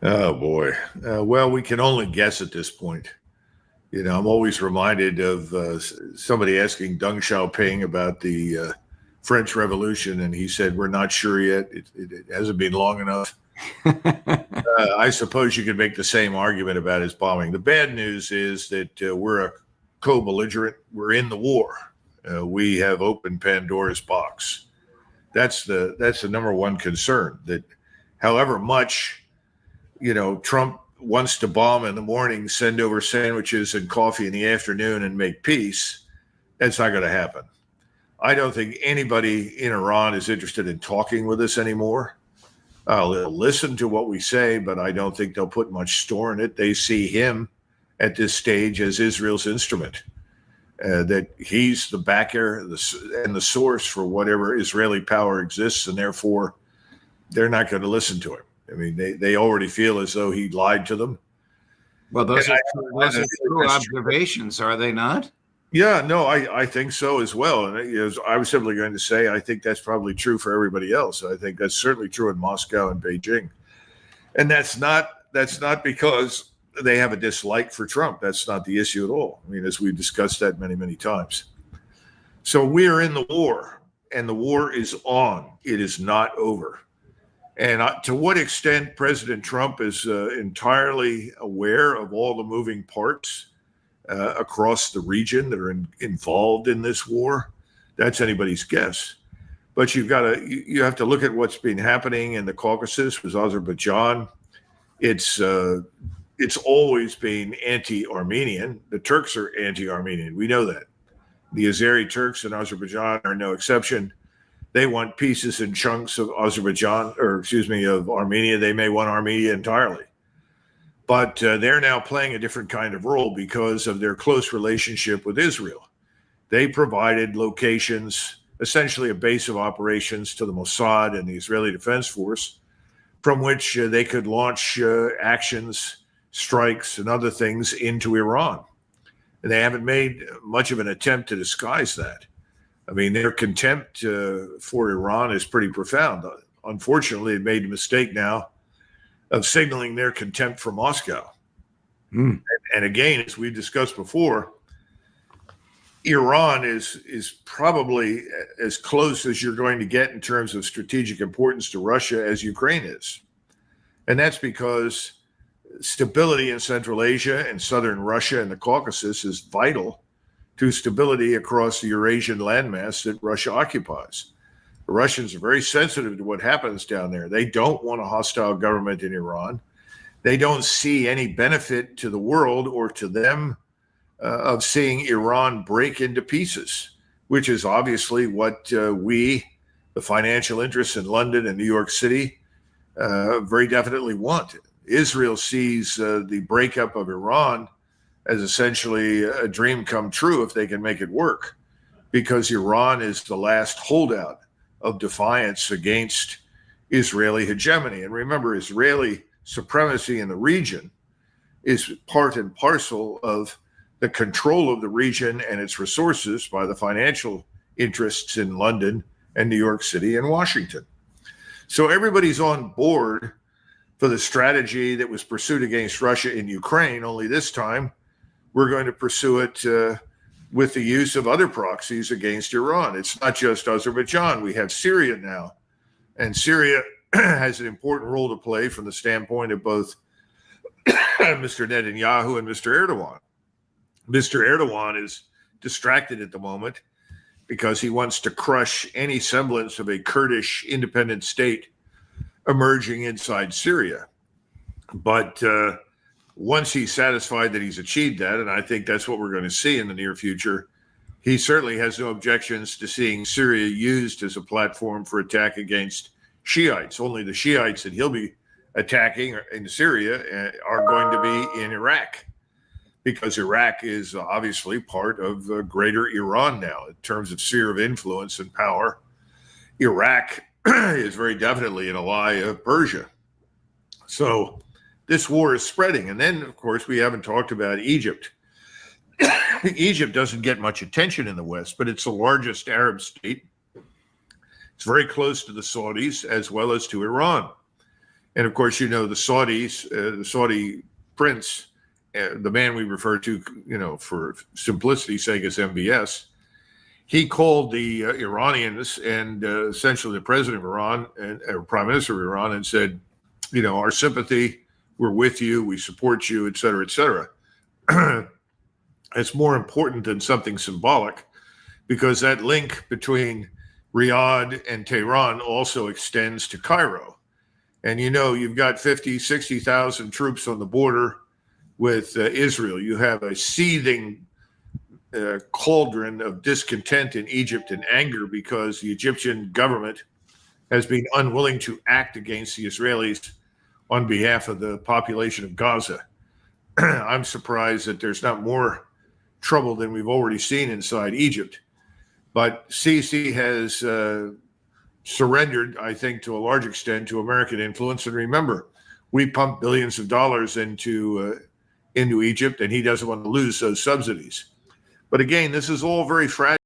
Oh boy. Well, we can only guess at this point. I'm always reminded of somebody asking Deng Xiaoping about the French Revolution, and he said, "We're not sure yet. It hasn't been long enough." I suppose you could make the same argument about his bombing. The bad news is that we're a co-belligerent. We're in the war. We have opened Pandora's box. That's the number one concern. That, however much Trump wants to bomb in the morning, send over sandwiches and coffee in the afternoon, and make peace, that's not going to happen. I don't think anybody in Iran is interested in talking with us anymore. They'll listen to what we say, but I don't think they'll put much store in it. They see him at this stage as Israel's instrument, that he's the backer and the source for whatever Israeli power exists, and therefore they're not going to listen to him. I mean, they already feel as though he lied to them. Well, those are true observations, are they not? Yeah, no, I think so as well. And I was simply going to say, I think that's probably true for everybody else. I think that's certainly true in Moscow and Beijing. And that's not because they have a dislike for Trump. That's not the issue at all. I mean, as we've discussed that many, many times. So we are in the war, and the war is on. It is not over. And to what extent President Trump is entirely aware of all the moving parts across the region that are involved in this war, that's anybody's guess. But you have to look at what's been happening in the Caucasus with Azerbaijan. It's always been anti-Armenian. The Turks are anti-Armenian. We know that. The Azeri Turks in Azerbaijan are no exception. They want pieces and chunks of of Armenia. They may want Armenia entirely. But they're now playing a different kind of role because of their close relationship with Israel. They provided locations, essentially a base of operations to the Mossad and the Israeli Defense Force, from which they could launch actions, strikes, and other things into Iran. And they haven't made much of an attempt to disguise that. I mean, their contempt for Iran is pretty profound. Unfortunately, they made a mistake now of signaling their contempt for Moscow. And again, as we discussed before, Iran is probably as close as you're going to get in terms of strategic importance to Russia as Ukraine is. And that's because stability in Central Asia and southern Russia and the Caucasus is vital to stability across the Eurasian landmass that Russia occupies. The Russians are very sensitive to what happens down there. They don't want a hostile government in Iran. They don't see any benefit to the world or to them of seeing Iran break into pieces, which is obviously what we, the financial interests in London and New York City, very definitely want. Israel sees the breakup of Iran as essentially a dream come true if they can make it work, because Iran is the last holdout of defiance against Israeli hegemony. And remember, Israeli supremacy in the region is part and parcel of the control of the region and its resources by the financial interests in London and New York City and Washington. So everybody's on board for the strategy that was pursued against Russia in Ukraine, only this time we're going to pursue it with the use of other proxies against Iran. It's not just Azerbaijan. We have Syria now. And Syria has an important role to play from the standpoint of both Mr. Netanyahu and Mr. Erdogan. Mr. Erdogan is distracted at the moment because he wants to crush any semblance of a Kurdish independent state emerging inside Syria. But once he's satisfied that he's achieved that, and I think that's what we're going to see in the near future, he certainly has no objections to seeing Syria used as a platform for attack against Shiites. Only the Shiites that he'll be attacking in Syria are going to be in Iraq, because Iraq is obviously part of greater Iran now in terms of sphere of influence and power. Iraq is very definitely an ally of Persia. So this war is spreading. And then, of course, we haven't talked about Egypt. Egypt doesn't get much attention in the West, but it's the largest Arab state. It's very close to the Saudis as well as to Iran. And of course, the Saudis, the Saudi prince, the man we refer to, for simplicity's sake as MBS, he called the Iranians and essentially the president of Iran and prime minister of Iran and said, our sympathy, we're with you, we support you, et cetera, et cetera. It's more important than something symbolic, because that link between Riyadh and Tehran also extends to Cairo. And you've got 50, 60,000 troops on the border with Israel. You have a seething cauldron of discontent in Egypt and anger because the Egyptian government has been unwilling to act against the Israelis on behalf of the population of Gaza. I'm surprised that there's not more trouble than we've already seen inside Egypt. But Sisi has surrendered, I think, to a large extent to American influence. And remember, we pump billions of dollars into Egypt, and he doesn't want to lose those subsidies. But again, this is all very fragile.